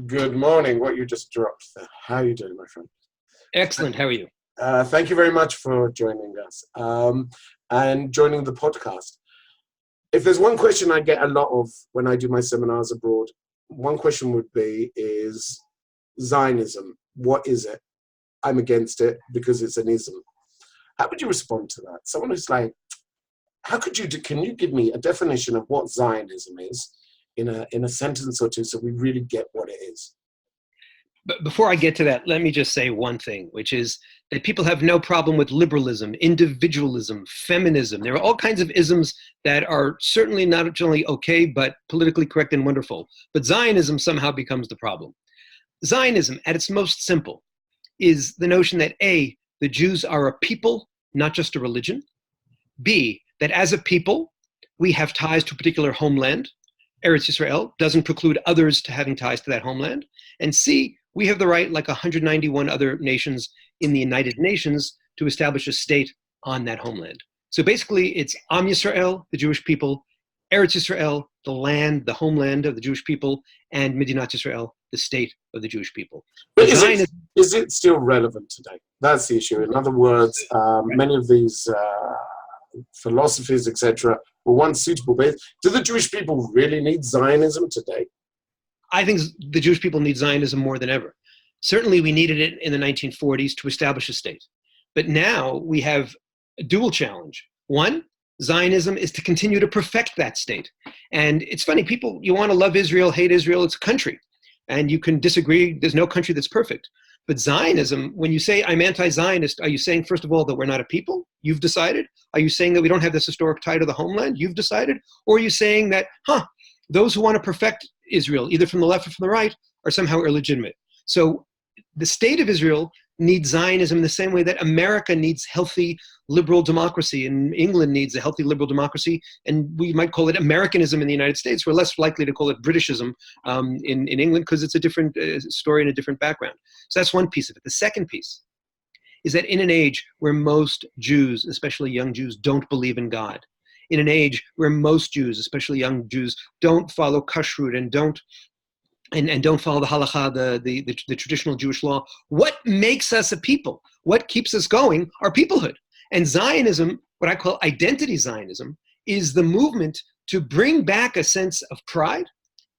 Good morning. What you just dropped there. How are you doing, my friend? Excellent. How are you? Thank you very much for joining us and joining the podcast. If there's one question I get a lot of when I do my seminars abroad, one question would be, is Zionism, what is it? I'm against it because it's an ism. How would you respond to that? Someone who's like, can you give me a definition of what Zionism is in a sentence or two so we really get what it is? But before I get to that, let me just say one thing, which is that people have no problem with liberalism, individualism, feminism. There are all kinds of isms that are certainly not only okay, but politically correct and wonderful. But Zionism somehow becomes the problem. Zionism, at its most simple, is the notion that A, the Jews are a people, not just a religion. B, that as a people, we have ties to a particular homeland. Eretz Yisrael doesn't preclude others to having ties to that homeland. And C, we have the right, like 191 other nations in the United Nations, to establish a state on that homeland. So basically, it's Am Yisrael, the Jewish people, Eretz Yisrael, the land, the homeland of the Jewish people, and Medinat Yisrael, the state of the Jewish people. But is it still relevant today? That's the issue. In other words, many of these philosophies, etc., were once suitable. But do the Jewish people really need Zionism today? I think the Jewish people need Zionism more than ever. Certainly we needed it in the 1940s to establish a state. But now we have a dual challenge. One, Zionism is to continue to perfect that state. And it's funny, people, you want to love Israel, hate Israel, it's a country. And you can disagree, there's no country that's perfect. But Zionism, when you say I'm anti-Zionist, are you saying, first of all, that we're not a people? You've decided? Are you saying that we don't have this historic tie to the homeland? You've decided? Or are you saying that, those who want to perfect Israel, either from the left or from the right, are somehow illegitimate? So the state of Israel needs Zionism in the same way that America needs healthy liberal democracy and England needs a healthy liberal democracy, and we might call it Americanism in the United States. We're less likely to call it Britishism in England because it's a different story and a different background. So that's one piece of it. The second piece is that in an age where most Jews, especially young Jews, don't believe in God, in an age where most Jews, especially young Jews, don't follow kashrut and don't follow the halakha, the traditional Jewish law, what makes us a people? What keeps us going? Our peoplehood. And Zionism, what I call identity Zionism, is the movement to bring back a sense of pride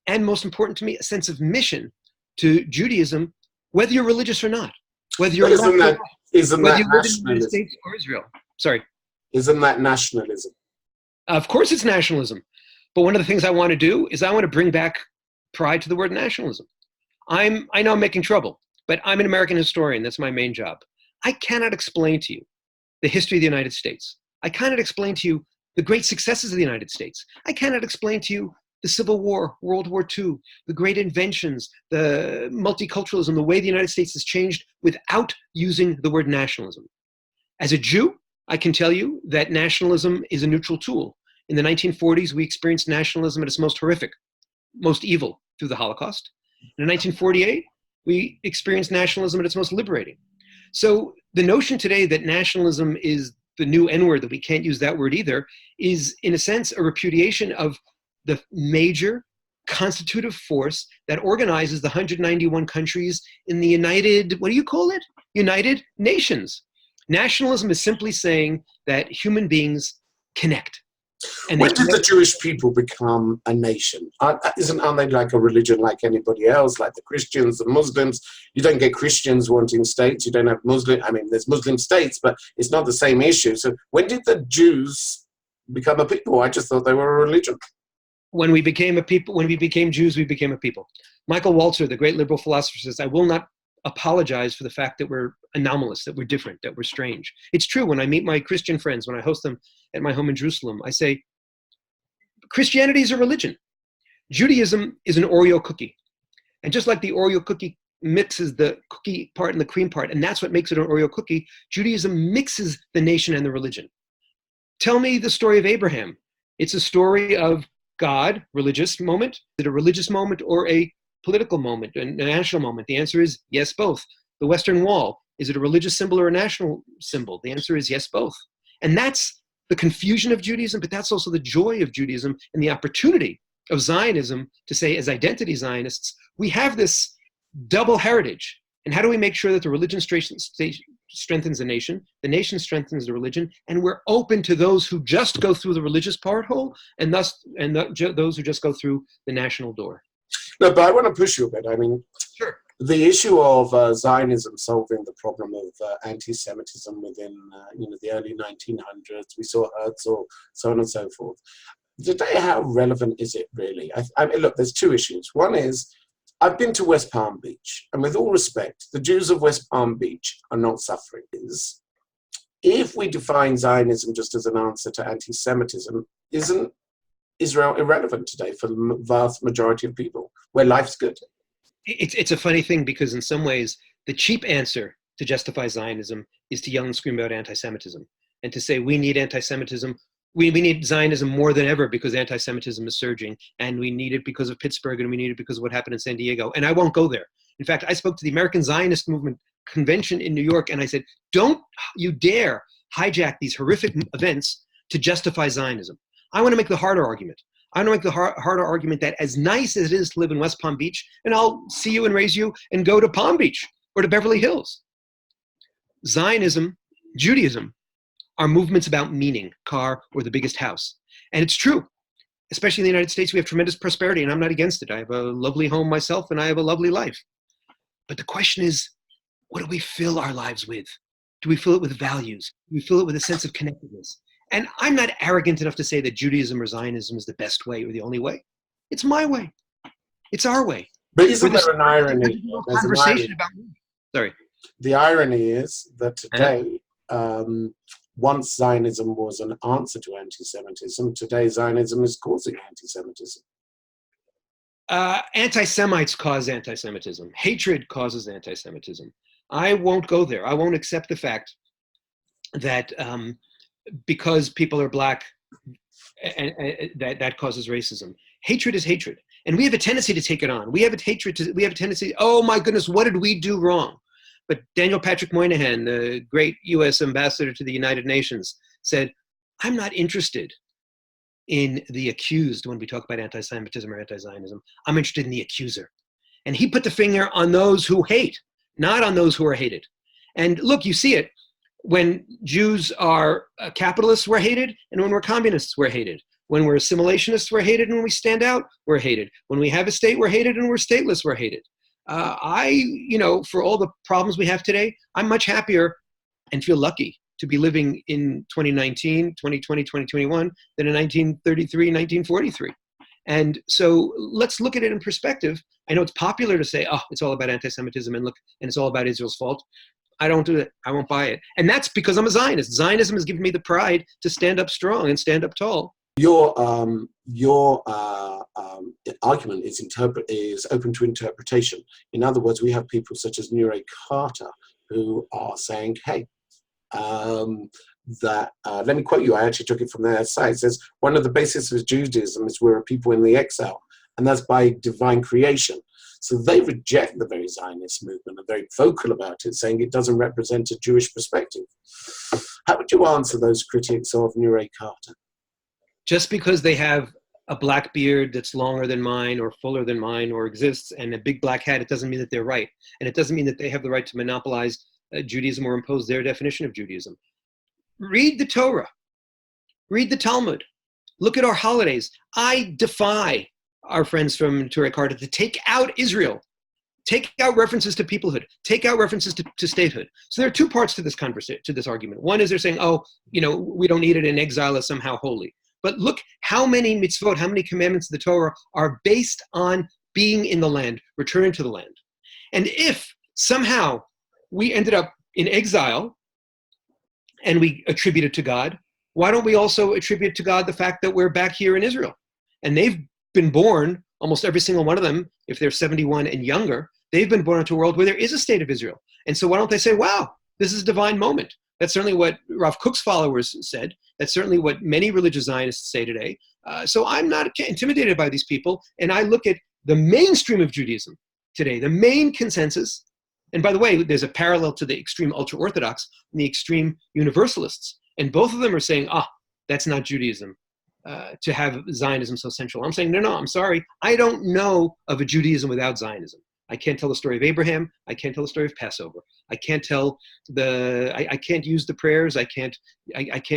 and, most important to me, a sense of mission to Judaism, whether you're religious or not, whether you're isn't that whether you live in the nationalism? United States or Israel. Sorry. Isn't that nationalism? Of course it's nationalism. But one of the things I want to do is I want to bring back pride to the word nationalism. I know I'm making trouble, but I'm an American historian. That's my main job. I cannot explain to you the history of the United States. I cannot explain to you the great successes of the United States. I cannot explain to you the Civil War, World War II, the great inventions, the multiculturalism, the way the United States has changed without using the word nationalism. As a Jew, I can tell you that nationalism is a neutral tool. In the 1940s, we experienced nationalism at its most horrific, most evil through the Holocaust. In 1948, we experienced nationalism at its most liberating. So the notion today that nationalism is the new N-word, that we can't use that word either, is in a sense a repudiation of the major constitutive force that organizes the 191 countries in the United, what do you call it? United Nations. Nationalism is simply saying that human beings connect. And when did the Jewish people become a nation? Aren't they like a religion like anybody else, like the Christians, the Muslims? You don't get Christians wanting states. You don't have there's Muslim states, but it's not the same issue. So when did the Jews become a people? I just thought they were a religion. When we became a people, when we became Jews, we became a people. Michael Walzer, the great liberal philosopher, says, I will not apologize for the fact that we're anomalous, that we're different, that we're strange. It's true. When I meet my Christian friends, when I host them at my home in Jerusalem, I say, Christianity is a religion. Judaism is an Oreo cookie. And just like the Oreo cookie mixes the cookie part and the cream part, and that's what makes it an Oreo cookie, Judaism mixes the nation and the religion. Tell me the story of Abraham. It's a story of God, religious moment. Is it a religious moment or a political moment, a national moment? The answer is yes, both. The Western Wall, is it a religious symbol or a national symbol? The answer is yes, both. And that's the confusion of Judaism, but that's also the joy of Judaism and the opportunity of Zionism to say, as identity Zionists, we have this double heritage. And how do we make sure that the religion strengthens the nation strengthens the religion, and we're open to those who just go through the religious part hole, and those who just go through the national door? No, but I want to push you a bit. I mean, sure. The issue of Zionism solving the problem of anti-Semitism within the early 1900s, we saw Herzl, so on and so forth. Today, how relevant is it really? I mean, look, there's two issues. One is, I've been to West Palm Beach, and with all respect, the Jews of West Palm Beach are not suffering. If we define Zionism just as an answer to anti-Semitism, isn't Israel irrelevant today for the vast majority of people, where life's good? It's a funny thing, because in some ways, the cheap answer to justify Zionism is to yell and scream about anti-Semitism, and to say we need anti-Semitism. We need Zionism more than ever because anti-Semitism is surging, and we need it because of Pittsburgh, and we need it because of what happened in San Diego. And I won't go there. In fact, I spoke to the American Zionist Movement convention in New York, and I said, don't you dare hijack these horrific events to justify Zionism. I want to make the harder argument. I want to make the harder argument that as nice as it is to live in West Palm Beach, and I'll see you and raise you and go to Palm Beach or to Beverly Hills, Zionism, Judaism, are movements about meaning, car, or the biggest house. And it's true, especially in the United States, we have tremendous prosperity, and I'm not against it. I have a lovely home myself, and I have a lovely life. But the question is, what do we fill our lives with? Do we fill it with values? Do we fill it with a sense of connectedness? And I'm not arrogant enough to say that Judaism or Zionism is the best way or the only way. It's my way. It's our way. But isn't there an irony? Conversation about me. Sorry. The irony is that today, once Zionism was an answer to anti-Semitism, today Zionism is causing anti-Semitism. Anti-Semites cause anti-Semitism. Hatred causes anti-Semitism. I won't go there. I won't accept the fact that because people are black, and that causes racism. Hatred is hatred. And we have a tendency to take it on. We have a tendency, oh my goodness, what did we do wrong? But Daniel Patrick Moynihan, the great US ambassador to the United Nations, said, I'm not interested in the accused when we talk about anti-Semitism or anti-Zionism. I'm interested in the accuser. And he put the finger on those who hate, not on those who are hated. And look, you see it. When Jews are capitalists, we're hated, and when we're communists, we're hated. When we're assimilationists, we're hated, and when we stand out, we're hated. When we have a state, we're hated, and we're stateless, we're hated. For all the problems we have today, I'm much happier and feel lucky to be living in 2019, 2020, 2021 than in 1933, 1943. And so let's look at it in perspective. I know it's popular to say, oh, it's all about anti-Semitism and it's all about Israel's fault. I don't do it. I won't buy it. And that's because I'm a Zionist. Zionism has given me the pride to stand up strong and stand up tall. Your argument is open to interpretation. In other words, we have people such as Nure Carter who are saying, hey, let me quote you, I actually took it from their site. It says, one of the bases of Judaism is we're a people in the exile, and that's by divine creation. So they reject the very Zionist movement and are very vocal about it, saying it doesn't represent a Jewish perspective. How would you answer those critics of Nure Carter? Just because they have a black beard that's longer than mine or fuller than mine or exists and a big black hat, it doesn't mean that they're right. And it doesn't mean that they have the right to monopolize Judaism or impose their definition of Judaism. Read the Torah. Read the Talmud. Look at our holidays. I defy our friends from Nure Carter to take out Israel. Take out references to peoplehood. Take out references to statehood. So there are two parts to this conversation, to this argument. One is they're saying, oh, we don't need it in exile as somehow holy. But look how many mitzvot, how many commandments of the Torah are based on being in the land, returning to the land. And if somehow we ended up in exile and we attribute it to God, why don't we also attribute to God the fact that we're back here in Israel? And they've been born, almost every single one of them, if they're 71 and younger, they've been born into a world where there is a state of Israel. And so why don't they say, wow, this is a divine moment? That's certainly what Rav Kook's followers said. That's certainly what many religious Zionists say today. So I'm not intimidated by these people. And I look at the mainstream of Judaism today, the main consensus. And by the way, there's a parallel to the extreme ultra-Orthodox and the extreme Universalists. And both of them are saying, that's not Judaism, to have Zionism so central. I'm saying, no, I'm sorry. I don't know of a Judaism without Zionism. I can't tell the story of Abraham. I can't tell the story of Passover. I can't tell I can't use the prayers. I can't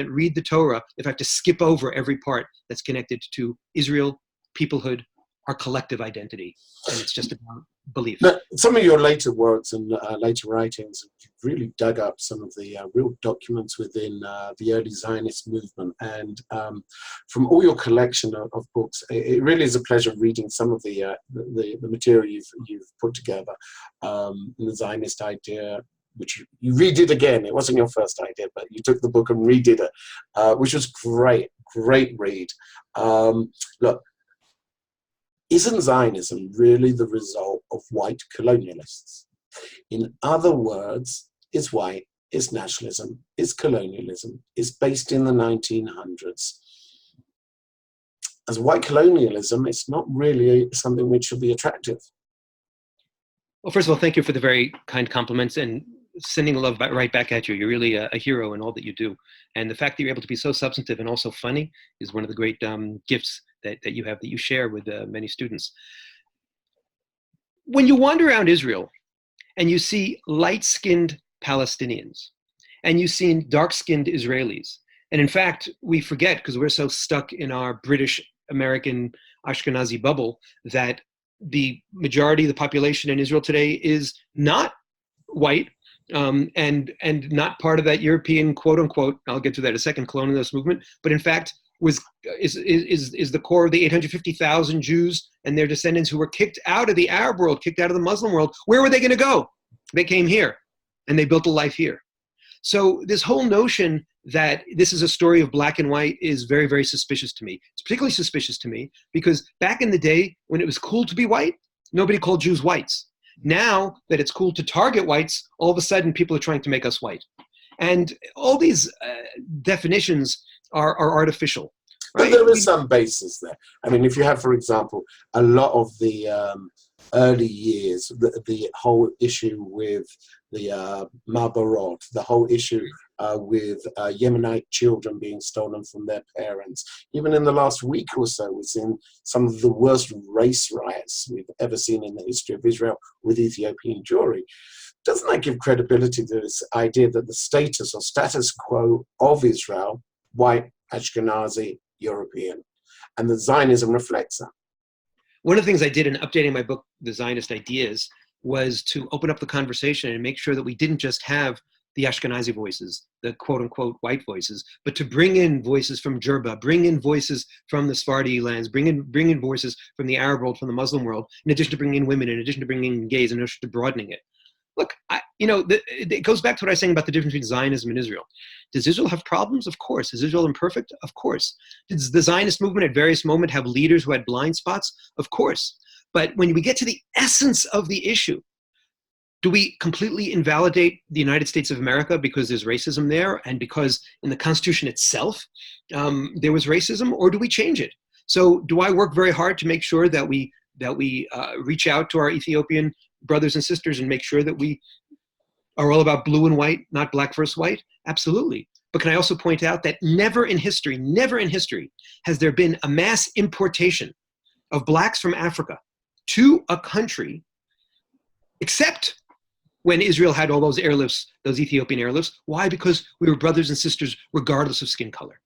read the Torah if I have to skip over every part that's connected to Israel, peoplehood, our collective identity. And it's just about belief. Now, some of your later works and later writings really dug up some of the real documents within the early Zionist movement. And from all your collection of books, it really is a pleasure reading some of the material you've put together. The Zionist idea, which you redid again. It wasn't your first idea, but you took the book and redid it, which was great read. Look, isn't Zionism really the result of white colonialists? In other words, it's white, it's nationalism, it's colonialism, it's based in the 1900s. As white colonialism, it's not really something which should be attractive. Well, first of all, thank you for the very kind compliments and sending love right back at you. You're really a hero in all that you do. And the fact that you're able to be so substantive and also funny is one of the great gifts that you have, that you share with many students. When you wander around Israel and you see light-skinned Palestinians and you see dark-skinned Israelis, and in fact, we forget because we're so stuck in our British, American, Ashkenazi bubble that the majority of the population in Israel today is not white, and not part of that European, quote unquote, I'll get to that in a second, colonialist movement, but in fact is the core of the 850,000 Jews and their descendants who were kicked out of the Arab world, kicked out of the Muslim world. Where were they going to go? They came here and they built a life here. So this whole notion that this is a story of black and white is very, very suspicious to me. It's particularly suspicious to me because back in the day when it was cool to be white, nobody called Jews whites. Now that it's cool to target whites, all of a sudden people are trying to make us white. And all these definitions are artificial. Right? But there is some basis there. I mean, if you have, for example, a lot of the early years, the whole issue with the Mabarot, the whole issue with Yemenite children being stolen from their parents. Even in the last week or so, we've seen some of the worst race riots we've ever seen in the history of Israel with Ethiopian Jewry. Doesn't that give credibility to this idea that the status or status quo of Israel, white, Ashkenazi, European, and the Zionism reflects that? One of the things I did in updating my book, The Zionist Ideas, was to open up the conversation and make sure that we didn't just have the Ashkenazi voices, the quote-unquote white voices, but to bring in voices from Jerba, bring in voices from the Sephardi lands, bring in voices from the Arab world, from the Muslim world, in addition to bringing in women, in addition to bringing in gays, in addition to broadening it. Look, it goes back to what I was saying about the difference between Zionism and Israel. Does Israel have problems? Of course. Is Israel imperfect? Of course. Does the Zionist movement at various moments have leaders who had blind spots? Of course. But when we get to the essence of the issue, do we completely invalidate the United States of America because there's racism there and because in the Constitution itself there was racism, or do we change it? So do I work very hard to make sure that we reach out to our Ethiopian brothers and sisters and make sure that we are all about blue and white, not black versus white? Absolutely. But can I also point out that never in history has there been a mass importation of blacks from Africa to a country, except when Israel had all those airlifts, those Ethiopian airlifts. Why? Because we were brothers and sisters regardless of skin color.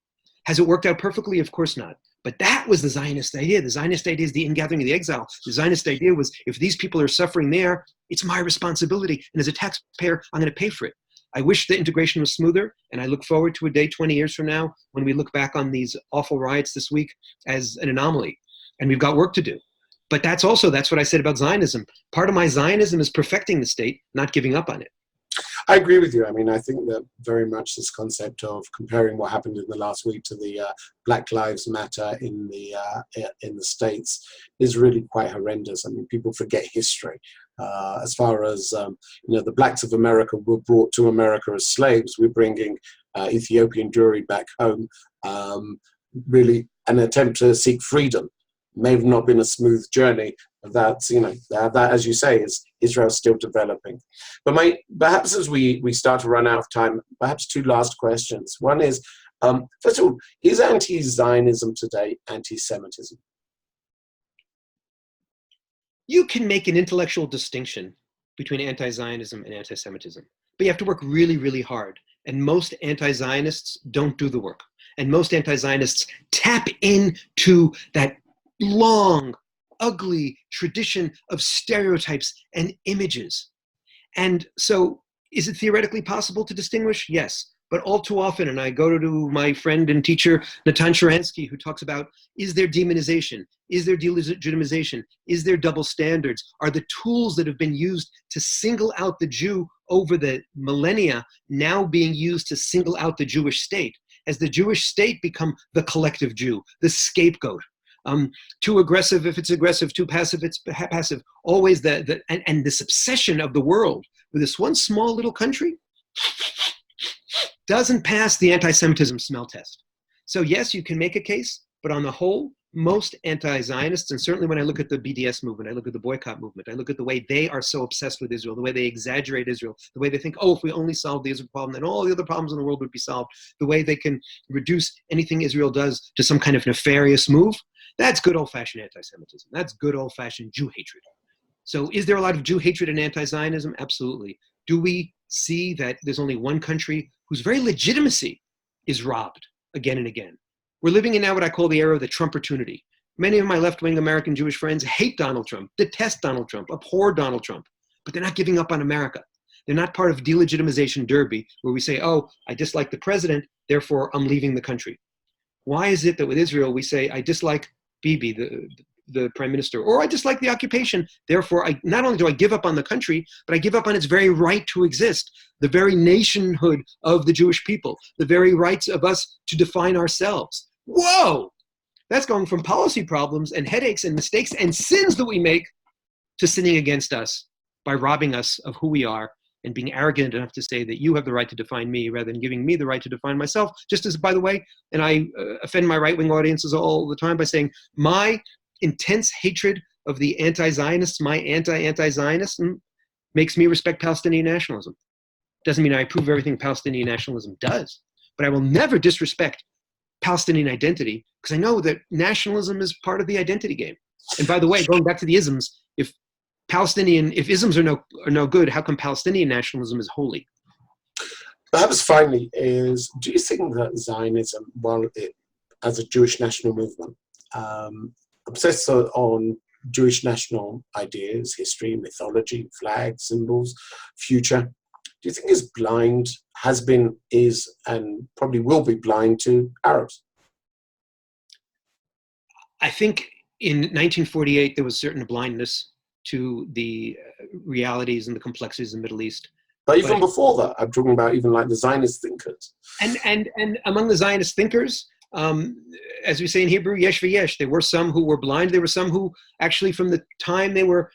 Has it worked out perfectly? Of course not. But that was the Zionist idea. The Zionist idea is the ingathering of the exile. The Zionist idea was, if these people are suffering there, it's my responsibility. And as a taxpayer, I'm going to pay for it. I wish the integration was smoother, and I look forward to a day 20 years from now when we look back on these awful riots this week as an anomaly. And we've got work to do. But that's what I said about Zionism. Part of my Zionism is perfecting the state, not giving up on it. I agree with you. I mean, I think that very much this concept of comparing what happened in the last week to the Black Lives Matter in the States is really quite horrendous. I mean, people forget history. As far as the blacks of America were brought to America as slaves, we're bringing Ethiopian Jewry back home. Really, an attempt to seek freedom. May have not been a smooth journey. That as you say, is Israel still developing. But perhaps as we start to run out of time, perhaps two last questions. One is, first of all, is anti-Zionism today anti-Semitism? You can make an intellectual distinction between anti-Zionism and anti-Semitism, but you have to work really, really hard. And most anti-Zionists don't do the work. And most anti-Zionists tap into that long, ugly tradition of stereotypes and images. And so is it theoretically possible to distinguish? Yes. But all too often, and I go to my friend and teacher, Natan Sharansky, who talks about, is there demonization? Is there delegitimization? Is there double standards? Are the tools that have been used to single out the Jew over the millennia now being used to single out the Jewish state? Has the Jewish state become the collective Jew, the scapegoat? Too aggressive if it's aggressive, too passive it's passive. Always and this obsession of the world with this one small little country doesn't pass the anti-Semitism smell test. So yes, you can make a case, but on the whole, most anti-Zionists, and certainly when I look at the BDS movement, I look at the boycott movement, I look at the way they are so obsessed with Israel, the way they exaggerate Israel, the way they think, oh, if we only solved the Israel problem, then all the other problems in the world would be solved, the way they can reduce anything Israel does to some kind of nefarious move, that's good old-fashioned anti-Semitism. That's good old-fashioned Jew hatred. So is there a lot of Jew hatred in anti-Zionism? Absolutely. Do we see that there's only one country whose very legitimacy is robbed again and again? We're living in now what I call the era of the Trump opportunity. Many of my left-wing American Jewish friends hate Donald Trump, detest Donald Trump, abhor Donald Trump, but they're not giving up on America. They're not part of delegitimization derby where we say, oh, I dislike the president, therefore I'm leaving the country. Why is it that with Israel we say, I dislike Bibi, the prime minister, or I dislike the occupation, therefore not only do I give up on the country, but I give up on its very right to exist, the very nationhood of the Jewish people, the very rights of us to define ourselves. Whoa! That's going from policy problems and headaches and mistakes and sins that we make to sinning against us by robbing us of who we are and being arrogant enough to say that you have the right to define me rather than giving me the right to define myself. Just as, by the way, and I offend my right-wing audiences all the time by saying my intense hatred of the anti-Zionists, my anti-Zionism, makes me respect Palestinian nationalism. Doesn't mean I approve of everything Palestinian nationalism does, but I will never disrespect Palestinian identity because I know that nationalism is part of the identity game. And by the way, going back to the isms, if isms are no good, how come Palestinian nationalism is holy? Perhaps finally do you think that Zionism, as a Jewish national movement, obsessed on Jewish national ideas, history, mythology, flags, symbols, future, do you think is blind, has been, is, and probably will be blind to Arabs? I think in 1948 there was certain blindness to the realities and the complexities of the Middle East. But even before that, I'm talking about even like the Zionist thinkers. And among the Zionist thinkers, as we say in Hebrew, yesh v'yesh. There were some who were blind. There were some who actually, from the time they were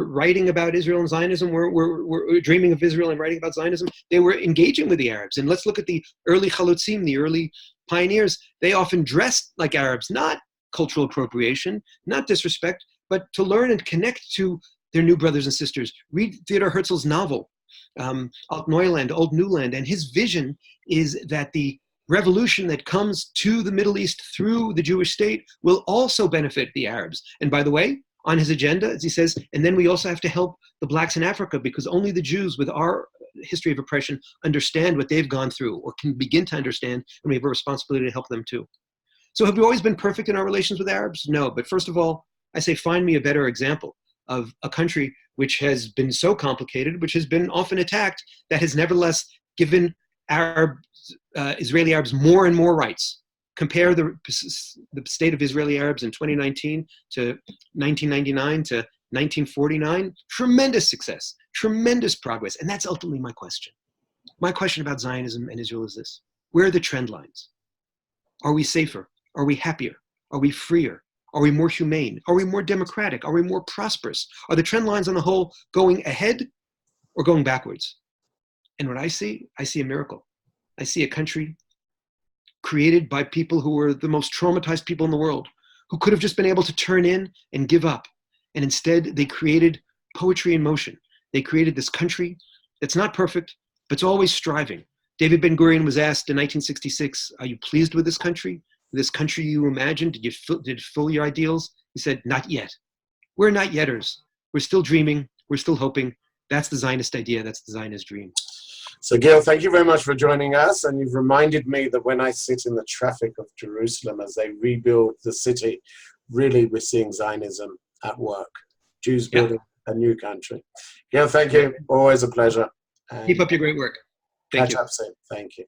writing about Israel and Zionism, were dreaming of Israel and writing about Zionism. They were engaging with the Arabs. And let's look at the early chalutzim, the early pioneers. They often dressed like Arabs, not cultural appropriation, not disrespect, but to learn and connect to their new brothers and sisters. Read Theodor Herzl's novel, Alt Neuland, Old New Land, and his vision is that the revolution that comes to the Middle East through the Jewish state will also benefit the Arabs. And by the way, on his agenda, as he says, and then we also have to help the blacks in Africa because only the Jews with our history of oppression understand what they've gone through or can begin to understand, and we have a responsibility to help them too. So have we always been perfect in our relations with Arabs? No, but first of all, I say find me a better example of a country which has been so complicated, which has been often attacked, that has nevertheless given Israeli Arabs more and more rights. Compare the state of Israeli Arabs in 2019 to 1999 to 1949. Tremendous success, tremendous progress. And that's ultimately my question. My question about Zionism and Israel is this: where are the trend lines? Are we safer? Are we happier? Are we freer? Are we more humane? Are we more democratic? Are we more prosperous? Are the trend lines on the whole going ahead or going backwards? And what I see a miracle. I see a country created by people who were the most traumatized people in the world, who could have just been able to turn in and give up. And instead, they created poetry in motion. They created this country that's not perfect, but it's always striving. David Ben-Gurion was asked in 1966, are you pleased with this country? This country you imagined? Did it fill your ideals? He said, not yet. We're not yetters. We're still dreaming. We're still hoping. That's the Zionist idea. That's the Zionist dream. So, Gil, thank you very much for joining us. And you've reminded me that when I sit in the traffic of Jerusalem as they rebuild the city, really we're seeing Zionism at work. Jews building a new country. Gil, thank you. Always a pleasure. And keep up your great work. Thank you. Catch up soon. Thank you.